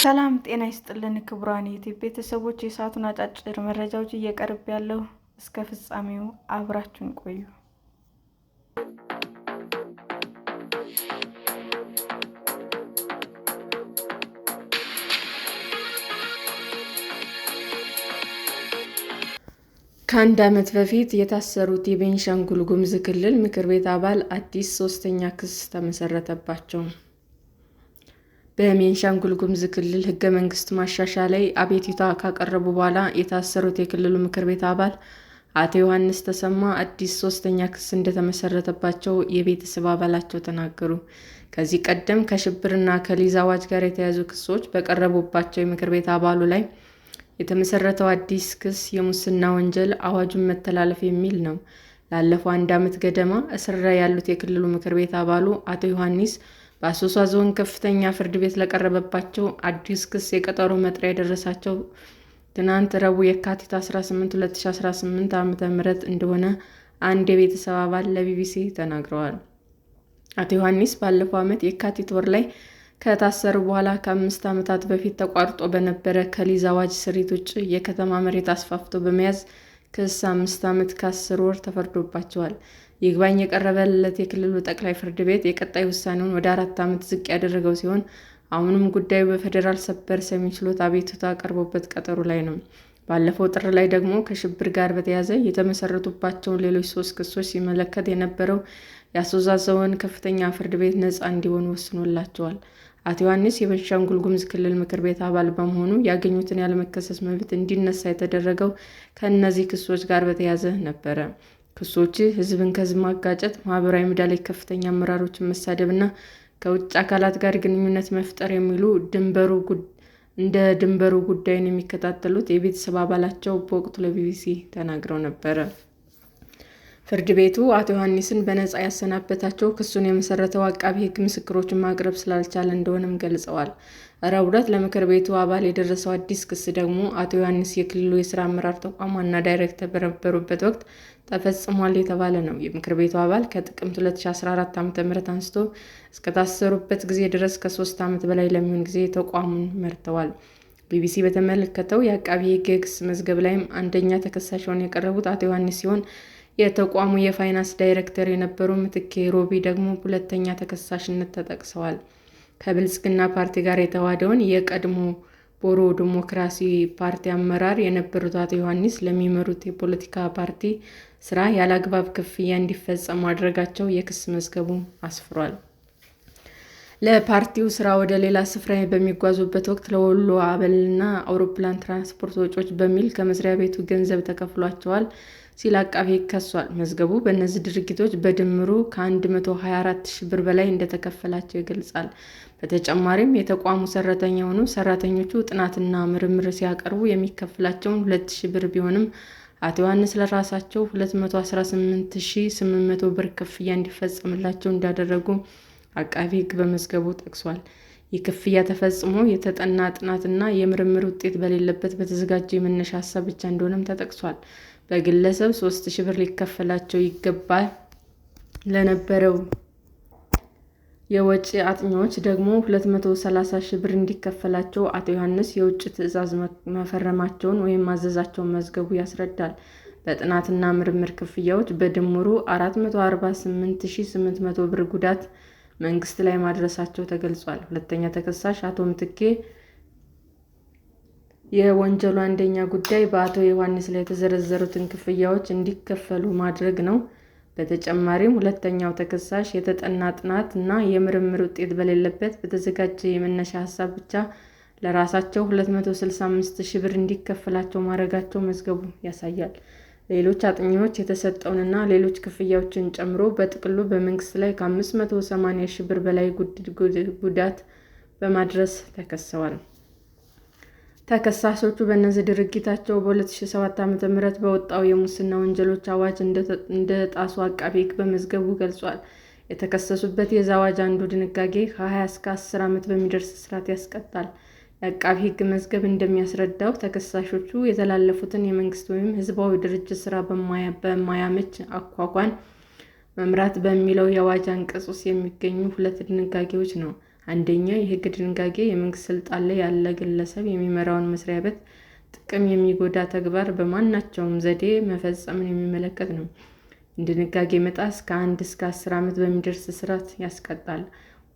ሰላም ጤና ይስጥልን ክቡራን የዩቲዩብ ቤተሰቦች፣ የሰዓቱን አጫጭር መረጃዎች እየቀርብ ያለው እስከ ፍጻሜው አብራችሁን ቆዩ። ከአንድ ዓመት በፊት የታሰሩት የቤንሻንጉል ጉሙዝ ክልል ምክር ቤት አባል አዲስ ሶስተኛ ክስ ተመሰረተባቸው። በቤንሻንጉል ጉሙዝ ክልል ሕገ መንግሥት ማሻሻያ ላይ አቤቱታ ካቀረቡ በኋላ የታሰሩት የክልሉ ምክር ቤት አባል አቶ ዮሐንስ ተሰማ አዲስ ሶስተኛ ክስ እንደተመሰረተባቸው የቤተሰብ አባላቸው ተናገሩ። ከዚህ ቀደም ከሽብርና ከሊዝ አዋጅ ጋር የተያያዙ ክሶች በቀረቡባቸው የምክር ቤት አባሉ ላይ የተመሰረተው አዲስ ክስ የሙስና ወንጀል አዋጁን መተላለፍ የሚል ነው። ላለፈው አንድ ዓመት ገደማ እስር ላይ ያሉት የክልሉ ምክር ቤት አባሉ አቶ ዮሐንስ በአሶሳ ዞን ከፍተኛ ፍርድ ቤት ለቀረበባቸው አዲስ ክስ የቀጠሮ መጥሪያ የደረሳቸው ትናንት ረቡዕ የካቲት 18 2018 ዓ.ም እንደሆነ አንድ የቤተሰብ አባል ለቢቢሲ ተናግረዋል። አቶ ዮሐንስ ባለፈው ዓመት የካቲት ወር ላይ ከታሰሩ በኋላ ከ5 ዓመታት በፊት ተቋርጦ በነበረ ከሊዝ አዋጅ ስሪት ውጭ የከተማ መሬት አስፋፍቶ በመያዝ ክስ 5 ዓመት ከ10 ወር ተፈርዶባቸዋል። ይግባኝ የቀረበለት የክልሉ ጠቅላይ ፍርድ ቤት የቀጣይ ውሳኔውን ወደ 4 ዓመት ዝቅ ያደረገው ሲሆን አሁንም ጉዳዩ በፌዴራል ሰበር ሰሚ ችሎት አቤቱታ ቀርቦበት ቀጠሮ ላይ ነው። ባለፈው ጥር ላይ ደግሞ ከሽብር ጋር በተያያዘ የተመሰረቱባቸውን ሌሎች 3 ክሶች ሲመለከት የነበረው የአሶሳ ዞን ከፍተኛ ፍርድ ቤት ነፃ እንዲሆኑ ወስኖላቸዋል። አቶ ዮሐንስ የቤንሻንጉል ጉሙዝ ክልል ምክር ቤት አባል በመሆኑ ያገኙትን ያለመከሰስ መብት እንዲነሳ የተደረገው ከእነዚህ ክሶች ጋር በተያያዘ ነበረ። ክሶቹ ሕዝብን ከሕዝብ ማጋጨት፣ ማህበራዊ ሚዲያ ላይ ከፍተኛ አመራሮችን መሳደብ እና ከውጭ አካላት ጋር ግንኙነት መፍጠር የሚሉ እንደ ድንበሩ ጉዳዩን የሚከታተሉት የቤተሰብ አባላቸው በወቅቱ ለቢቢሲ ተናግረው ነበረ። ፍርድ ቤቱ አቶ ዮሐንስን በነፃ ያሰናበታቸው ክሱን የመሰረተው አቃቤ ሕግ ምስክሮችን ማቅረብ ስላልቻለ እንደሆነም ገልጸዋል። ረቡዕ ዕለት ለምክር ቤቱ አባል የደረሰው አዲስ ክስ ደግሞ አቶ ዮሐንስ የክልሉ የሥራ አመራር ተቋም ዋና ዳይሬክተር በነበሩበት ወቅት ተፈጽሟል የተባለ ነው። የምክር ቤቱ አባል ከጥቅምት 2014 ዓ.ም አንስቶ እስከታሰሩበት ጊዜ ድረስ ከ3 ዓመት በላይ ለሚሆን ጊዜ ተቋሙን መርተዋል። ቢቢሲ በተመለከተው የአቃቤ ሕግ የክስ መዝገብ ላይም አንደኛ ተከሳሽ ሆነው የቀረቡት አቶ ዮሐንስ ሲሆን የተቋሙ የፋይናንስ ዳይሬክተር የነበሩ ምትኬ ሮቢ ደግሞ ሁለተኛ ተከሳሽነት ተጠቅሰዋል። ከብልጽግና ፓርቲ ጋር የተዋሃደውን የቀድሞ ቦሮ ዲሞክራሲ ፓርቲ አመራር የነበሩት አቶ ዮሐንስ ለሚመሩት የፖለቲካ ፓርቲ ስራ ያለአግባብ ክፍያ እንዲፈጸም ማድረጋቸው የክስ መዝገቡ አስፍሯል። ለፓርቲው ስራ ወደ ሌላ ስፍራ በሚጓዙበት ወቅት ለወሎ አበልና አውሮፕላን ትራንስፖርት ወጪዎች በሚል ከመስሪያ ቤቱ ገንዘብ ተከፍሏቸዋል ሲል አቃቤ ሕግ ከሷል። መዝገቡ በእነዚህ ድርጊቶች በድምሩ ከ124 ሺህ ብር በላይ እንደተከፈላቸው ይገልጻል። በተጨማሪም የተቋሙ ሰራተኛ የሆኑ ሰራተኞቹ ጥናትና ምርምር ሲያቀርቡ የሚከፍላቸውን 2,000 ብር ቢሆንም አቶ ዮሐንስ ለራሳቸው 218,800 ብር ክፍያ እንዲፈጸምላቸው እንዳደረጉ አቃቤ ሕግ በመዝገቡ ጠቅሷል። ይህ ክፍያ ተፈጽሞ የተጠና ጥናትና የምርምር ውጤት በሌለበት በተዘጋጀ የመነሻ ሀሳብ ብቻ እንደሆነም ተጠቅሷል። በግለሰብ 3,000 ብር ሊከፈላቸው ይገባ ለነበረው የወጪ አጥኚዎች ደግሞ 230 ሺህ ብር እንዲከፈላቸው አቶ ዮሐንስ የውጭ ትዕዛዝ መፈረማቸውን ወይም ማዘዛቸውን መዝገቡ ያስረዳል። በጥናትና ምርምር ክፍያዎች በድምሩ 448,800 ብር ጉዳት መንግስት ላይ ማድረሳቸው ተገልጿል። ሁለተኛ ተከሳሽ አቶ ምትኬ የወንጀሉ አንደኛ ጉዳይ በአቶ ዮሐንስ ላይ የተዘረዘሩትን ክፍያዎች እንዲከፈሉ ማድረግ ነው። በተጨማሪም ሁለተኛው ተከሳሽ የተጠና ጥናት እና የምርምር ውጤት በሌለበት በተዘጋጀ የመነሻ ሀሳብ ብቻ ለራሳቸው 265 ሺህ ብር እንዲከፈላቸው ማድረጋቸው መዝገቡ ያሳያል። ሌሎች አጥኚዎች የተሰጠውንና ሌሎች ክፍያዎችን ጨምሮ በጥቅሉ በመንግስት ላይ ከ580 ሺህ ብር በላይ ጉዳት በማድረስ ተከሰዋል። ተከሳሾቹ በእነዚህ ድርጊታቸው በ2007 ዓ.ም በወጣው የሙስና ወንጀሎች አዋጅ እንደጣሱ አቃቤ ሕግ በመዝገቡ ገልጿል። የተከሰሱበት የዚህ አዋጅ አንዱ ድንጋጌ ከ20 እስከ 10 ዓመት በሚደርስ እስራት ያስቀጣል። የአቃቤ ሕግ መዝገብ እንደሚያስረዳው ተከሳሾቹ የተላለፉትን የመንግስት ወይም ህዝባዊ ድርጅት ስራ በማያመች አኳኋን መምራት በሚለው የአዋጅ አንቀጽ ውስጥ የሚገኙ 2 ድንጋጌዎች ነው። አንደኛ የሕግ ድንጋጌ የመንግስት ስልጣን ላይ ያለ ግለሰብ የሚመራውን መስሪያ ቤት ጥቅም የሚጎዳ ተግባር በማናቸውም ዘዴ መፈጸምን የሚመለከት ነው። ድንጋጌ መጣስ ከ1 እስከ 10 ዓመት በሚደርስ እስራት ያስቀጣል።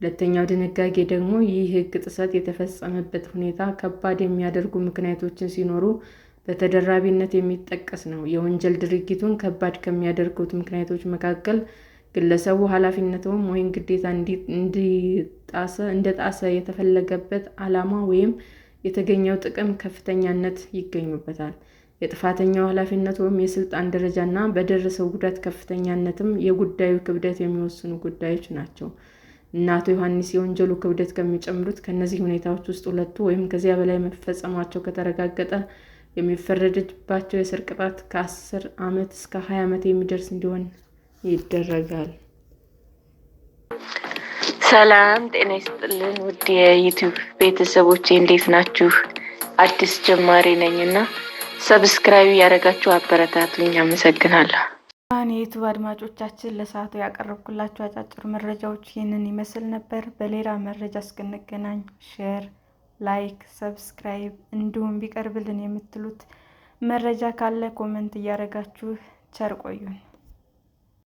ሁለተኛው ድንጋጌ ደግሞ ይህ ሕግ ጥሰት የተፈጸመበት ሁኔታ ከባድ የሚያደርጉ ምክንያቶችን ሲኖሩ በተደራቢነት የሚጠቀስ ነው። የወንጀል ድርጊቱን ከባድ ከሚያደርጉት ምክንያቶች መካከል ግለሰቡ ኃላፊነቱን ወይም ግዴታ እንደጣሰ የተፈለገበት ዓላማ ወይም የተገኘው ጥቅም ከፍተኛነት ይገኙበታል። የጥፋተኛው ኃላፊነት ወይም የስልጣን ደረጃ እና በደረሰው ጉዳት ከፍተኛነትም የጉዳዩ ክብደት የሚወስኑ ጉዳዮች ናቸው። እና አቶ ዮሐንስ የወንጀሉ ክብደት ከሚጨምሩት ከእነዚህ ሁኔታዎች ውስጥ ሁለቱ ወይም ከዚያ በላይ መፈጸማቸው ከተረጋገጠ የሚፈረድባቸው የእስር ቅጣት ከ10 ዓመት እስከ 20 ዓመት የሚደርስ እንዲሆን ይደረጋል። ሰላም ጤና ይስጥልን ውድ የዩቲዩብ ቤተሰቦቼ እንዴት ናችሁ? አዲስ ጀማሪ ነኝና ሰብስክራይብ ያደረጋችሁ አበረታቱኝ። አመሰግናለሁ። የዩቲዩብ አድማጮቻችን ለሰዓቱ ያቀረብኩላችሁ አጫጭር መረጃዎች ይህንን ይመስል ነበር። በሌላ መረጃ እስክንገናኝ ሼር፣ ላይክ፣ ሰብስክራይብ እንዲሁም ቢቀርብልን የምትሉት መረጃ ካለ ኮመንት እያደረጋችሁ ቸር ቆዩን።